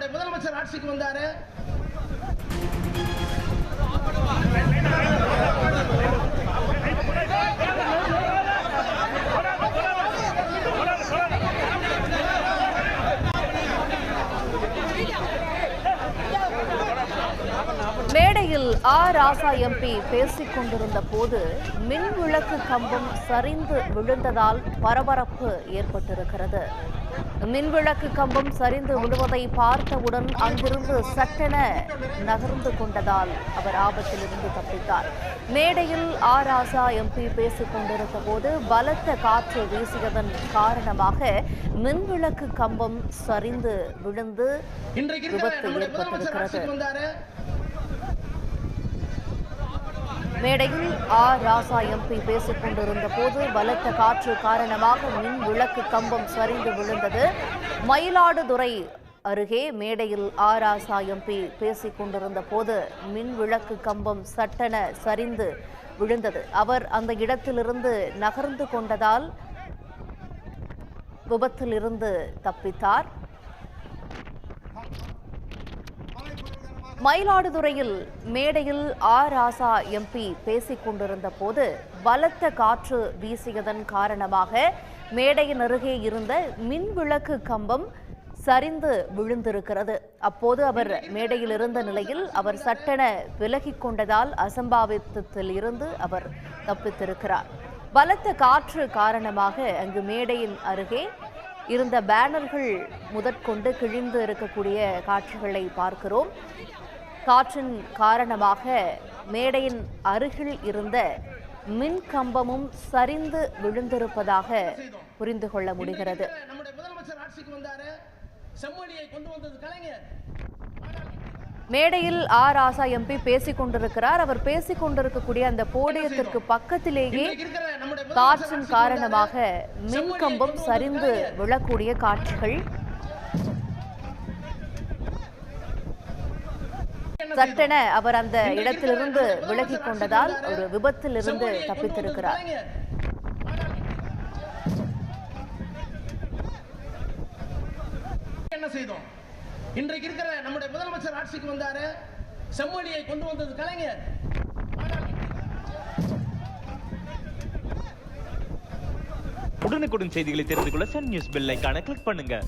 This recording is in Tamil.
நம்முடைய முதலமைச்சர் ஆட்சிக்கு வந்தாரு. மேடையில் ராசா எம்பி பேசிக் கொண்டிருந்த போது மின் விளக்கு கம்பம் சரிந்து விழுந்ததால் பரபரப்பு ஏற்பட்டிருக்கிறது. மின்விளக்கு கம்பம் சரிந்து விழுவதை பார்த்தவுடன் அங்கிருந்து சட்டென நகர்ந்து கொண்டதால் அவர் ஆபத்திலிருந்து தப்பித்தார். மேடையில் ராசா எம்பி பேசிக் கொண்டிருந்த போது பலத்த காற்று வீசியதன் காரணமாக மின்விளக்கு கம்பம் சரிந்து விழுந்து விபத்து ஏற்பட்டிருக்கிறது. மேடையில் ராசா எம்பி பேசிக் கொண்டிருந்த போது பலத்த காற்று காரணமாக மின் விளக்கு கம்பம் சரிந்து விழுந்தது. மயிலாடுதுறை அருகே மேடையில் ராசா எம்பி பேசிக் கொண்டிருந்த போது மின் விளக்கு கம்பம் சட்டென சரிந்து விழுந்தது. அவர் அந்த இடத்திலிருந்து நகர்ந்து கொண்டதால் விபத்திலிருந்து தப்பித்தார். மயிலாடுதுறையில் மேடையில் ராசா எம்பி பேசிக் கொண்டிருந்த போது பலத்த காற்று வீசியதன் காரணமாக மேடையின் அருகே இருந்த மின் விளக்கு கம்பம் சரிந்து விழுந்திருக்கிறது. அப்போது அவர் மேடையில் இருந்த நிலையில் அவர் சட்டென விலகிக் கொண்டதால் அசம்பாவிதத்தில் இருந்து அவர் தப்பித்திருக்கிறார். பலத்த காற்று காரணமாக அங்கு மேடையின் அருகே இருந்த பேனர்கள் முதற்கொண்டு கிழிந்து இருக்கக்கூடிய காட்சிகளை பார்க்கிறோம். காற்றின் காரணமாக மேடையின் அருகில் இருந்த மின் கம்பமும் சரிந்து விழுந்திருப்பதாக புரிந்து கொள்ள முடிகிறது. மேடையில் ராசா எம்பி பேசிக் கொண்டிருக்கிறார். அவர் பேசிக் கொண்டிருக்கக்கூடிய அந்த போடியத்திற்கு பக்கத்திலேயே காற்றின் காரணமாக மின் கம்பம் சரிந்து விழக்கூடிய காட்சிகள். சட்டென அவர் அந்த இடத்திலிருந்து விலகிக் கொண்டதால் ஒரு விபத்தில் இருந்து தப்பித்திருக்கிறார். என்ன செய்தோம்? இன்றைக்கு இருக்கிற நம்முடைய முதலமைச்சர் ஆட்சிக்கு வந்தாரு. செம்மொழியை கொண்டு வந்தது கலைஞர். உடனுக்குடன் செய்திகளை தெரிந்து கொள்ள சன் நியூஸ் பெல் ஐகானை கிளிக் பண்ணுங்க.